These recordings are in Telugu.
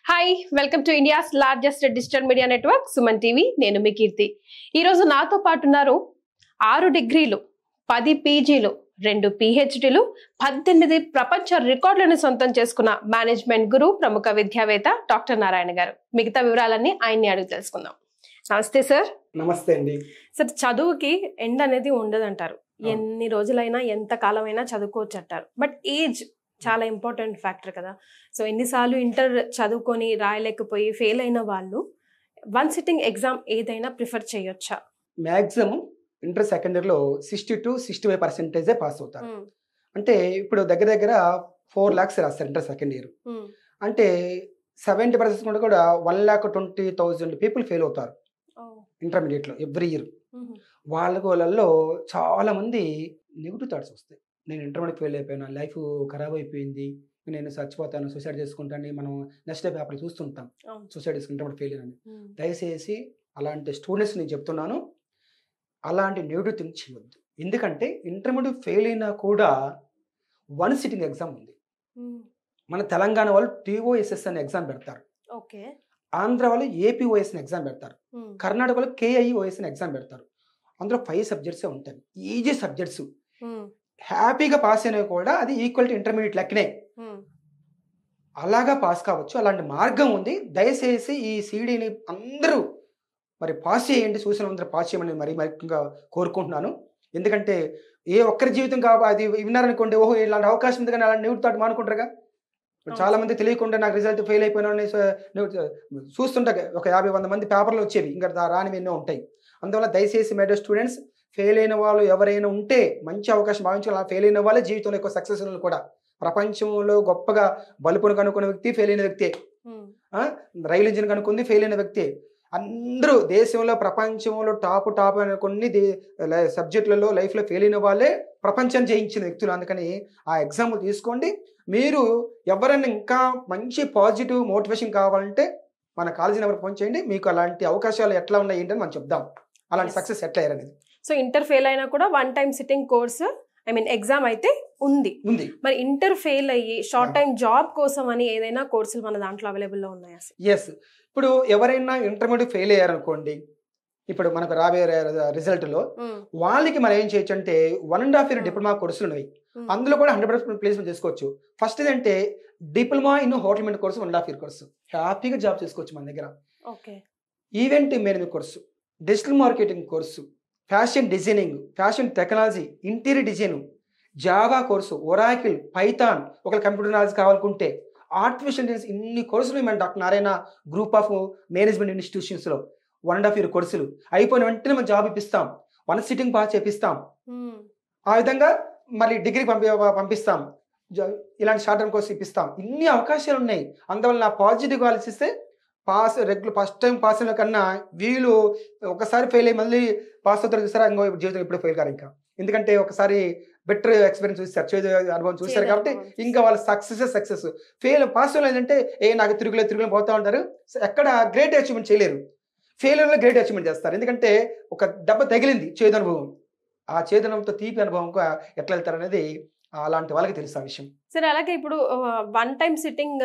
Hi welcome to India's largest digital media network Suman TV. నేను మీ కీర్తి. ఈరోజు నాతో పాటు ఉన్నారు 6 డిగ్రీలు, 10 పీజీలు, 2 పిహెచ్డీలు, 18 ప్రపంచ రికార్డులను సొంతం చేసుకున్న మేనేజ్మెంట్ గురు, ప్రముఖ విద్యావేత్త డాక్టర్ నారాయణ గారు. మిగతా వివరాలన్నీ ఆయన్ని అడిగి తెలుసుకుందాం. నమస్తే సార్. నమస్తే అండి. సార్, చదువుకి ఎండ్ అనేది ఉండదంటారు. ఎన్ని రోజులైనా ఎంత కాలమైనా చదువుకోవచ్చు అంటారు. బట్ ఏజ్ చాలా ఇంపార్టెంట్ ఫ్యాక్టర్ కదా. సో ఎన్నిసార్లు ఇంటర్ చదువుకొని రాయలేకపోయి ఫెయిల్ అయిన వాళ్ళు వన్ సిట్టింగ్ ఎగ్జామ్ ఏదైనా ప్రిఫర్ చేయొచ్చా? మ్యాక్సిమం ఇంటర్ సెకండ్ ఇయర్లో 60 to 65% పాస్ అవుతారు. అంటే ఇప్పుడు దగ్గర దగ్గర 4 lakhs రాస్తారు ఇంటర్ సెకండ్ ఇయర్. అంటే 70% కూడా 1,20,000 పీపుల్ ఫెయిల్ అవుతారు ఇంటర్మీడియట్లో ఎవ్రీ ఇయర్. వాళ్ళలో చాలా మంది నెగిటివ్ థాట్స్ వస్తాయి. నేను ఇంటర్మీడియట్ ఫెయిల్ అయిపోయాను, లైఫ్ ఖరాబ్ అయిపోయింది, నేను చచ్చిపోతాను, సూసైడ్ చేసుకుంటాను. మనం నెక్స్ట్ డే పేపర్ చూస్తుంటాం సూసైడ్ చేసుకుని ఇంటర్మీడియట్ ఫెయిల్ అని. దయచేసి అలాంటి స్టూడెంట్స్ నేను చెప్తున్నాను, అలాంటి నెగిటివ్ థింక్ చేయొద్దు. ఎందుకంటే ఇంటర్మీడియట్ ఫెయిల్ అయినా కూడా వన్ సిట్టింగ్ ఎగ్జామ్ ఉంది. మన తెలంగాణ వాళ్ళు టీఓఎస్ఎస్ అనే ఎగ్జామ్ పెడతారు, ఆంధ్ర వాళ్ళు ఏపీఓఎస్ అని ఎగ్జామ్ పెడతారు, కర్ణాటక వాళ్ళు కేఐఓఎస్ అని ఎగ్జామ్ పెడతారు. అందులో 5 సబ్జెక్ట్సే ఉంటాయి, ఈజీ సబ్జెక్ట్స్. హ్యాపీగా పాస్ అయినవి కూడా అది ఈక్వల్ టు ఇంటర్మీడియట్ లెక్కనే, అలాగా పాస్ కావచ్చు. అలాంటి మార్గం ఉంది. దయచేసి ఈ సీడీని అందరూ మరి పాస్ చేయండి, చూసిన అందరూ పాస్ చేయమని మరి ముఖ్యంగా కోరుకుంటున్నాను. ఎందుకంటే ఏ ఒక్కరి జీవితం అది విన్నారనుకోండి, ఓహో ఇలాంటి అవకాశం ఉంది కానీ అలాంటి నెగిటివ్ థాట్ మానుకుంటారుగా. చాలా మంది తెలియకుండా నాకు రిజల్ట్ ఫెయిల్ అయిపోయినా చూస్తుంటా ఒక 50-100 మంది పేపర్లు వచ్చేవి, ఇంకా రానివి ఎన్నో ఉంటాయి. అందువల్ల దయచేసి మేడం స్టూడెంట్స్, ఫెయిల్ అయిన వాళ్ళు ఎవరైనా ఉంటే మంచి అవకాశం భావించాలి. అలా ఫెయిల్ అయిన వాళ్ళే జీవితంలో ఎక్కువ సక్సెస్ అయిన కూడా. ప్రపంచంలో గొప్పగా బల్బును కనుక్కున్న వ్యక్తి ఫెయిల్ అయిన వ్యక్తే, రైలు ఇంజిన్ కనుక్కుంది ఫెయిల్ అయిన వ్యక్తే. అందరూ దేశంలో ప్రపంచంలో టాప్ అనే కొన్ని సబ్జెక్టులలో లైఫ్లో ఫెయిల్ అయిన వాళ్ళే ప్రపంచాన్ని జయించిన వ్యక్తులు. అందుకని ఆ ఎగ్జాంపుల్ తీసుకోండి. మీరు ఎవరైనా ఇంకా మంచి పాజిటివ్ మోటివేషన్ కావాలంటే మన కాలేజీ నెంబర్ ఫోన్ చేయండి. మీకు అలాంటి అవకాశాలు ఎట్లా ఉన్నాయి ఏంటని మనం చెప్దాం, అలాంటి సక్సెస్ ఎట్లా అయ్యారనేది. సో ఇంటర్ ఫెయిల్ అయినా కూడా one time sitting course exam అయితే ఉంది. మరి ఇంటర్ ఫెయిల్ అయ్యి షార్ట్ టైం జాబ్ కోసం అని ఏదైనా కోర్సులు మన దాంట్లో అవైలబుల్లో ఉన్నాయా? ఎస్. ఇప్పుడు ఎవరైనా ఇంటర్మీడియట్ ఫెయిల్ అయ్యారనుకోండి, ఇప్పుడు మనకు రాబోయే రిజల్ట్లో వాళ్ళకి మనం ఏం చేయొచ్చు అంటే 1.5 year డిప్లొమా కోర్సులు ఉన్నాయి. అందులో కూడా 100% ప్లేస్మెంట్ చేసుకోవచ్చు. ఫస్ట్ ఏంటంటే diploma in hotel management course, 1.5 year course. హ్యాపీగా జాబ్ చేసుకోవచ్చు మన దగ్గర. Event management course, digital marketing course, fashion designing, fashion technology, interior design, Java course, Oracle, Python, ఒక కంప్యూటర్ నాలెడ్జ్ కావాలనుకుంటే ఆర్టిఫిషియల్ ఇంటెలిజెన్స్, ఇన్ని కోర్సులు మన doctor Narayana group of management ఇన్స్టిట్యూషన్స్లో 1.5 year కోర్సులు అయిపోయిన వెంటనే మనం జాబ్ ఇప్పిస్తాం, వన్ సిట్టింగ్ పాస్ చేపిస్తాం. ఆ విధంగా మళ్ళీ డిగ్రీ పంపిస్తాం, ఇలాంటి షార్ట్ టర్మ్ కోర్సు ఇప్పిస్తాం. ఇన్ని అవకాశాలు ఉన్నాయి. అందువల్ల నా పాజిటివ్గా ఆలోచిస్తే రెగ్యులర్ ఫస్ట్ టైం పాస్ అయిన కన్నా వీళ్ళు ఒకసారి ఫెయిల్ అయ్యి మళ్ళీ పాస్ అవుతారు చూసారా, ఇంకో జీవితం ఎప్పుడు ఫెయిల్ కాదు ఇంకా. ఎందుకంటే ఒకసారి బెటర్ ఎక్స్పీరియన్స్ చూస్తారు, చేదు అనుభవం చూస్తారు కాబట్టి ఇంకా వాళ్ళు సక్సెస్. పాస్ ఏంటంటే నాకు తిరుగులే పోతా ఉంటారు, ఎక్కడ గ్రేట్ అచీవ్మెంట్ చేయలేరు. ఫెయిల్యూర్లో గ్రేట్ అచీవ్మెంట్ చేస్తారు. ఎందుకంటే ఒక దెబ్బ తగిలింది, చేదు అనుభవం, ఆ చేదు అనుభవంతో తీపి అనుభవం ఎట్లా వెళ్తారు అనేది అలాంటి వాళ్ళకి తెలుసు ఆ విషయం. సరే, అలాగే ఇప్పుడు one time sitting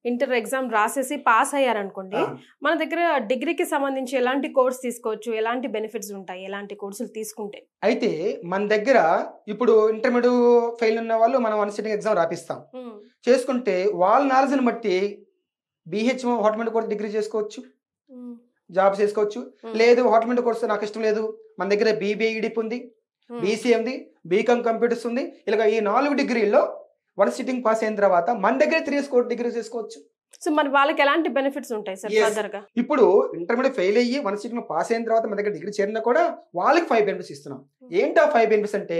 inter exam రాసేసి పాస్ అయ్యారనుకోండి, మన దగ్గర డిగ్రీకి సంబంధించి ఎలాంటి కోర్స్ తీసుకోవచ్చు, ఎలాంటి బెనిఫిట్స్ ఉంటాయి, ఎలాంటి కోర్సులు తీసుకుంటే? అయితే మన దగ్గర ఇప్పుడు ఇంటర్మీడియట్ ఫెయిల్ ఉన్న వాళ్ళు మనం వన్ సిట్టింగ్ ఎగ్జామ్ రాపిస్తాం. చేసుకుంటే వాళ్ళ నాలెడ్జ్ని బట్టి BHO hotel management course degree చేసుకోవచ్చు, జాబ్ చేసుకోవచ్చు. లేదు హోటల్ మేనేజ్మెంట్ కోర్స్ నాకు ఇష్టం లేదు, మన దగ్గర BBA ఉంది, BCA ఉంది, BCom కంప్యూటర్స్ ఉంది. ఇలాగ ఈ 4 డిగ్రీల్లో వన్ సిట్టింగ్ పాస్ అయిన తర్వాత మన దగ్గర 3 years కోర్స్ డిగ్రీ చేసుకోవచ్చు. సో మరి వాళ్ళకి ఎలాంటి బెనిఫిట్స్ ఉంటాయి సార్ ఫర్దర్ గా? ఇప్పుడు ఇంటర్మీడియట్ ఫెయిల్ అయ్యి వన్ సిట్టింగ్ పాస్ అయిన తర్వాత మన దగ్గర డిగ్రీ చేరినా కూడా వాళ్ళకి 5 benefits ఇస్తున్నాం. ఏంటి ఆ 5 benefits అంటే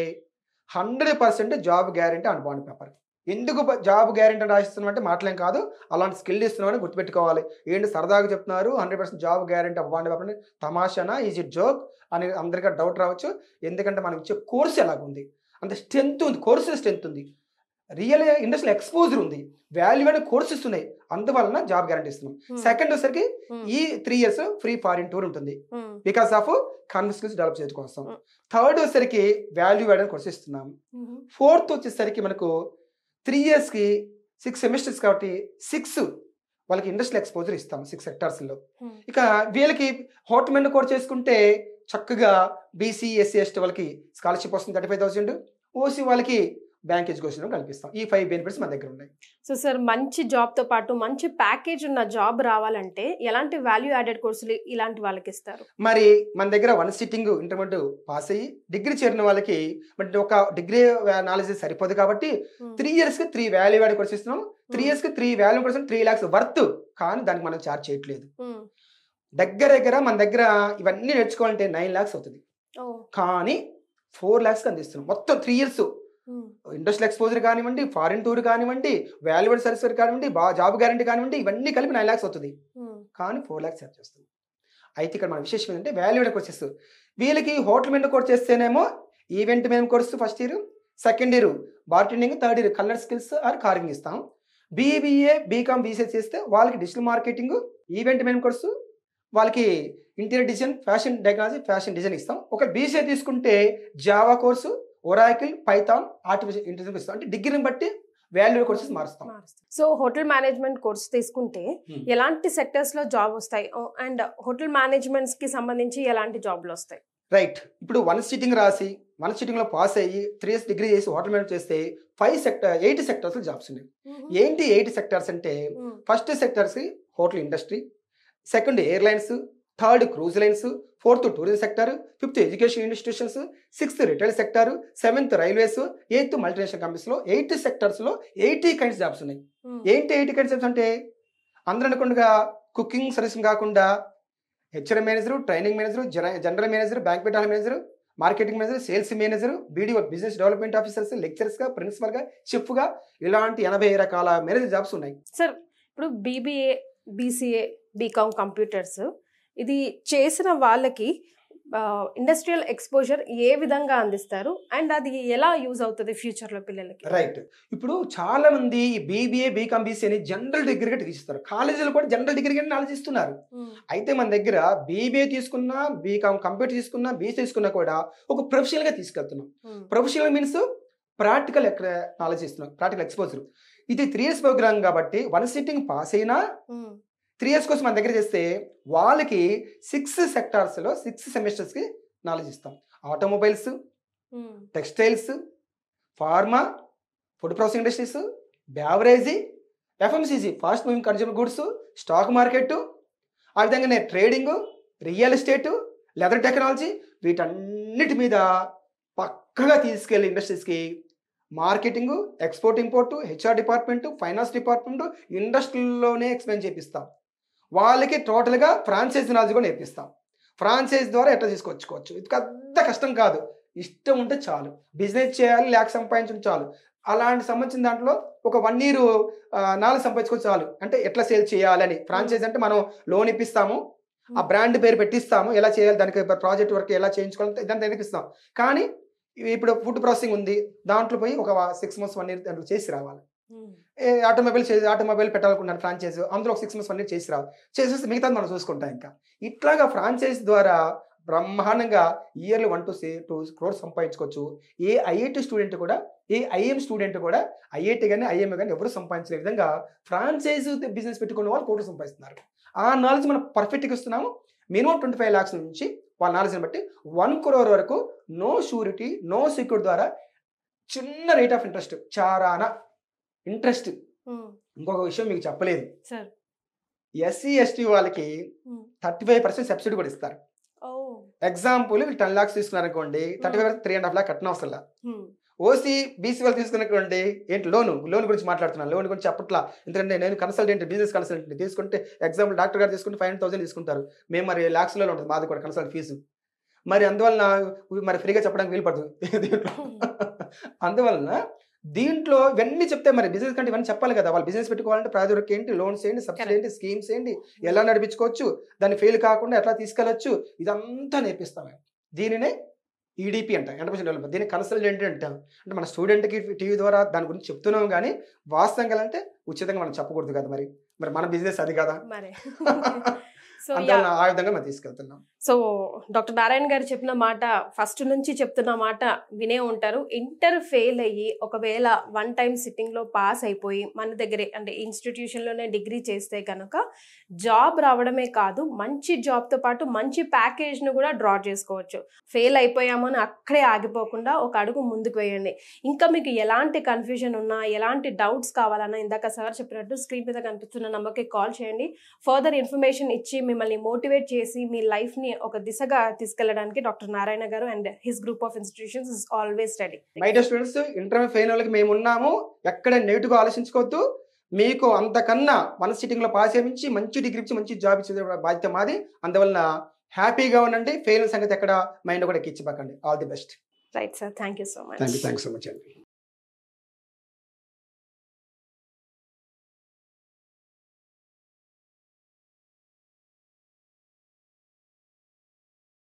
100% job guarantee and bond paper. ఎందుకు జాబ్ గ్యారెంటీ రాసిస్తున్నాం అంటే మాటలేం కాదు, అలాంటి స్కిల్ ఇస్తున్నామని గుర్తుపెట్టుకోవాలి. ఏంటి సరదాగా చెప్తున్నారు 100% job guarantee of bond paper, తమాషానా, ఈజ్ ఇట్ జోక్ అని అందరికీ డౌట్ రావచ్చు. ఎందుకంటే మనం ఇచ్చే కోర్సు ఎలాగుంది, అంత స్ట్రెంత్ ఉంది, కోర్సు స్ట్రెంత్ ఉంది, రియల్ ఇండస్ట్రియల్ ఎక్స్పోజర్ ఉంది, వాల్యూడ్ కోర్సెస్ ఉన్నాయి. అందువలన జాబ్ గ్యారెంటీ ఇస్తున్నాం. సెకండ్ వచ్చరికి ఈ 3 years ఫ్రీ ఫారిన్ టూర్ ఉంటుంది, because of confidence skills develop చేయడం కోసం. థర్డ్ వచ్చరికి వాల్యూ యాడెడ్ కోర్స్ ఇస్తున్నాం. ఫోర్త్ వచ్చేసరికి మనకు 3 yearsకి 6 semesters కాబట్టి 6 వాళ్ళకి ఇండస్ట్రియల్ ఎక్స్పోజర్ ఇస్తాం 6 సెక్టార్స్లో. ఇక వీళ్ళకి హోటల్ మెనూ కోర్స్ చేసుకుంటే చక్కగా బీసీ ఎస్సీ ఎస్టీ వాళ్ళకి స్కాలర్షిప్ వస్తుంది 35,000, ఓసీ వాళ్ళకి బ్యాంక్ ఎడ్యుకేషన్ కల్పిస్తాం. ఈ 5 బెనిఫిట్స్ మన దగ్గర ఉన్నాయి. సో సార్, మంచి జాబ్తో పాటు మంచి ప్యాకేజ్ ఉన్న జాబ్ రావాలంటే ఎలాంటి వాల్యూ యాడెడ్ కోర్సులు ఇలాంటి వాళ్ళకి ఇస్తారు? మరి మన దగ్గర 1 సిట్టింగ్ ఇంటర్మీడియట్ పాస్ అయ్యి డిగ్రీ చేరిన వాళ్ళకి బట్ ఒక డిగ్రీ నాలెడ్జ్ సరిపోదు కాబట్టి 3 yearsకి 3 వాల్యూ యాడెడ్ కోర్స్ ఇస్తున్నాం. 3 yearsకి 3 వాల్యూ కోర్స్ 3 lakhs వర్త్. కానీ దానికి మనం ఛార్జ్ చేయట్లేదు. దగ్గర మన దగ్గర ఇవన్నీ నేర్చుకోవాలంటే 9 lakhs అవుతుంది. కానీ 4 lakhs అందిస్తున్నాం. మొత్తం 3 years ఇండస్ట్రియల్ ఎక్స్పోజర్ కానివ్వండి, ఫారిన్ టూర్ కానివ్వండి, వాల్యుబుల్ సర్వీస్ కానివ్వండి, జాబ్ గ్యారంటీ కానివ్వండి, ఇవన్నీ కలిపి 9 lakhs అవుతుంది. కానీ 4 lakhs ఛార్జ్ చేస్తుంది. అయితే ఇక్కడ మన విశేషం ఏంటంటే వాల్యుబుల్ కోర్సెస్. వీళ్ళకి హోటల్ మెనూ కోర్స్ చేస్తేనేమో event menu course first year, second year bartending, third year colour skills or carving ఇస్తాం. బీబీఏ బీకామ్ బీసీఏ చేస్తే వాళ్ళకి digital marketing, event menu course, వాళ్ళకి interior design, fashion technology, fashion design ఇస్తాం. ఒక బీసీఏ తీసుకుంటే Java course, Oracle, Python, artificial intelligence ఇస్తాం. అంటే డిగ్రీని బట్టి వాల్యూ కోర్సెస్ మారుస్తాం. సో హోటల్ మేనేజ్మెంట్ కోర్స్ తీసుకుంటే ఎలాంటి సెక్టర్స్ లో జాబ్ వస్తాయి అండ్ హోటల్ మేనేజ్మెంట్స్ కి సంబంధించి ఎలాంటి జాబ్లు వస్తాయి? రైట్. ఇప్పుడు 1 సిట్టింగ్ రాసి 1 సిట్టింగ్ లో పాస్ అయ్యి 3 years డిగ్రీ చేసి హోటల్ మేనేజ్ చేస్తే 8 sectors లో జాబ్స్ ఉన్నాయి. ఏంటి 8 sectors అంటే first sectors hotel industry, second airlines, third cruise lines, fourth tourism sector, fifth education institutions, sixth retail sector, seventh railways, eighth multinational companies లో 8 sectors లో 80 kinds జాబ్స్ ఉన్నాయి. ఏంటి 80 kinds జాబ్స్ అంటే అందరూ అనుకుండగా కుకింగ్ సర్వీస్ కాకుండా HR manager, training manager, general manager, banquet hall manager, marketing manager, sales manager, BDO business development officers, lecturers గా, ప్రిన్సిపల్ గా, చెఫ్ గా, ఇలాంటి 80 రకాల మేనేజర్ జాబ్స్ ఉన్నాయి. సార్, ఇప్పుడు బీబీఏ, బీసీఏ, బీకామ్ కంప్యూటర్స్ ఇది చేసిన వాళ్ళకి ఇండస్ట్రియల్ ఎక్స్పోజర్ ఏ విధంగా అందిస్తారు అండ్ అది ఎలా యూజ్ అవుతుంది ఫ్యూచర్ లో పిల్లలకి? రైట్. ఇప్పుడు చాలా మంది బీబీఏ బీకామ్ బీసీఏని జనరల్ డిగ్రీగా తీసిస్తారు. కాలేజీలో కూడా జనరల్ డిగ్రీగా నాలెడ్జ్ ఇస్తున్నారు. అయితే మన దగ్గర బీబీఏ తీసుకున్నా, బీకామ్ కంప్యూటర్ తీసుకున్నా, బీసీ తీసుకున్నా కూడా ఒక ప్రొఫెషనల్ గా తీసుకెళ్తున్నాం. ప్రొఫెషనల్ మీన్స్ ప్రాక్టికల్ నాలెడ్జ్ ఇస్తున్నాం, ప్రాక్టికల్ ఎక్స్పోజర్. ఇది 3 years ప్రోగ్రామ్ కాబట్టి 1 సిట్టింగ్ పాస్ అయినా 3 years కోసం మన దగ్గర చేస్తే వాళ్ళకి 6 sectors లో 6 semesters కి నాలెడ్జ్ ఇస్తాం. Automobiles, textiles, pharma, food processing industries, beverage, FMCG fast moving consumer goods, stock market, ఆ విధంగానే trading, real estate, leather technology, వీటన్నిటి మీద పక్కగా తీసుకెళ్ళి ఇండస్ట్రీస్కి marketing, export import, HR department, finance department, ఇండస్ట్రీలోనే ఎక్స్ప్లెయిన్ చేపిస్తాం. వాళ్ళకి టోటల్గా ఫ్రాంచైజ్ నాలెడ్జ్ కూడా నేర్పిస్తాం. ఫ్రాంచైజ్ ద్వారా ఎట్లా తీసుకొచ్చుకోవచ్చు, ఇది పెద్ద కష్టం కాదు. ఇష్టం ఉంటే చాలు, బిజినెస్ చేయాలి, ల్యాక్ సంపాదించడం చాలు. అలాంటి సంబంధించిన దాంట్లో ఒక 1 year నాలెడ్జ్ సంపాదించుకోవచ్చు చాలు. అంటే ఎట్లా సేల్ చేయాలని. ఫ్రాంచైజ్ అంటే మనం లోన్ ఇప్పిస్తాము, ఆ బ్రాండ్ పేరు పెట్టిస్తాము, ఎలా చేయాలి, దానికి ప్రాజెక్ట్ వర్క్ ఎలా చేయించుకోవాలి ఇదంతా నేర్పిస్తాం. కానీ ఇప్పుడు ఫుడ్ ప్రాసెసింగ్ ఉంది, దాంట్లో పోయి ఒక 6 months 1 year దాంట్లో చేసి రావాలి. ఆటోమొబైల్ పెట్టాలనుకుంటున్నాను ఫ్రాంచైజ్, అందులో ఒక 6 months 1 year చేసి రావాలి. చేసేస్తే మిగతాది మనం చూసుకుంటాం. ఇంకా ఇట్లాగా ఫ్రాంచైజ్ ద్వారా బ్రహ్మాండంగా ఇయర్లీ 1 to 2 crores సంపాదించుకోవచ్చు. ఏ ఐఐటి స్టూడెంట్ కూడా, ఏ ఐఎం స్టూడెంట్ కూడా, ఐఐటి కానీ ఐఎంఏ కానీ ఎవరు సంపాదించే విధంగా ఫ్రాంచైజ్ బిజినెస్ పెట్టుకునే వాళ్ళు కోట్లు సంపాదిస్తున్నారు. ఆ నాలెడ్జ్ మనం పర్ఫెక్ట్గా ఇస్తున్నాము. మినిమం 25 lakhs నుంచి వాళ్ళ నాలెడ్జ్ని బట్టి 1 crore వరకు నో షూరిటీ, నో సెక్యూరిటీ ద్వారా చిన్న రేట్ ఆఫ్ ఇంట్రెస్ట్, చారాన ఇంట్రెస్ట్. ఇంకొక విషయం మీకు చెప్పలేదు, ఎస్సీ ఎస్టీ వాళ్ళకి 35% సబ్సిడీ కూడా ఇస్తారు. ఎగ్జాంపుల్ వీళ్ళు 10 lakhs తీసుకున్నారు అనుకోండి, 35 3.5 lakh కట్టిన అవసరం. ఓసీ బీసీ వాళ్ళు తీసుకున్నటువంటి ఏంటి లోన్ గురించి మాట్లాడుతున్నాను. లోన్ గురించి చెప్పట్లా, ఎందుకంటే నేను కన్సల్టెంట్, బిజినెస్ కన్సల్టెంట్. తీసుకుంటే ఎగ్జాంపుల్ డాక్టర్ గారు తీసుకుంటే 500,000 తీసుకుంటారు, మేము మరి lakhsలో ఉంటుంది మాది కూడా కన్సల్ట్ ఫీజు. మరి అందువలన మరి ఫ్రీగా చెప్పడానికి వీలు పడదు. అందువలన దీంట్లో ఇవన్నీ చెప్తే మరి బిజినెస్ కంటే ఇవన్నీ చెప్పాలి కదా. వాళ్ళు బిజినెస్ పెట్టుకోవాలంటే ప్రాజెక్ట్ ఏంటి, లోన్స్ ఏంటి, సబ్సిడీ ఏంటి, స్కీమ్స్ ఏంటి, ఎలా నడిపించుకోవచ్చు, దాన్ని ఫెయిల్ కాకుండా ఎట్లా తీసుకెళ్ళచ్చు, ఇదంతా నేర్పిస్తాం. దీనినే ఈడిపి అంట, ఎంటర్ప్రైజ్ డెవలప్మెంట్. దీన్ని కన్సల్టెంట్ అంటాం. అంటే మన స్టూడెంట్కి టీవీ ద్వారా దాని గురించి చెప్తున్నాం, కానీ వాస్తవంగా అంటే ఉచితంగా మనం చెప్పకూడదు కదా. మరి మన బిజినెస్ అది కదా. సో అందువల్ల ఆ విధంగా మనం తీసుకెళ్తున్నాం. సో డాక్టర్ నారాయణ గారు చెప్పిన మాట, ఫస్ట్ నుంచి చెప్తున్న మాట వినే ఉంటారు. ఇంటర్ ఫెయిల్ అయ్యి ఒకవేళ వన్ టైం సిట్టింగ్ లో పాస్ అయిపోయి మన దగ్గరే అంటే ఇన్స్టిట్యూషన్ లోనే డిగ్రీ చేస్తే కనుక జాబ్ రావడమే కాదు, మంచి జాబ్ తో పాటు మంచి ప్యాకేజ్ ను కూడా డ్రా చేసుకోవచ్చు. ఫెయిల్ అయిపోయామని అక్కడే ఆగిపోకుండా ఒక అడుగు ముందుకు వేయండి. ఇంకా మీకు ఎలాంటి కన్ఫ్యూజన్ ఉన్నా, ఎలాంటి డౌట్స్ కావాలన్నా ఇందాక సార్ చెప్పినట్టు స్క్రీన్ మీద కనిపిస్తున్న నంబర్కి కాల్ చేయండి. ఫర్దర్ ఇన్ఫర్మేషన్ ఇచ్చి మిమ్మల్ని మోటివేట్ చేసి మీ లైఫ్ ని ఒక దిశగా తీసుకెళ్లడానికి డాక్టర్ నారాయణ గారు and his group of institutions is always ready. My dear students, intermediate fail వాళ్ళకి మేము ఉన్నాము. ఎక్కడ నెగిటివ్ ఆలోచించుకోవద్దు. మీకు అంతకన్నా మన సిట్టింగ్ లో పాస్ చేయించి మంచి డిగ్రీ ఇచ్చి మంచి జాబ్ ఇచ్చే బాధ్యత మాది. అందువలన హ్యాపీగా ఉండండి. ఫెయిల్ సంగతి ఎక్కడ మైండ్ కూడా ఎక్కించబాకండి. All the best. Right sir, thank you so much. Thank you so much అండి.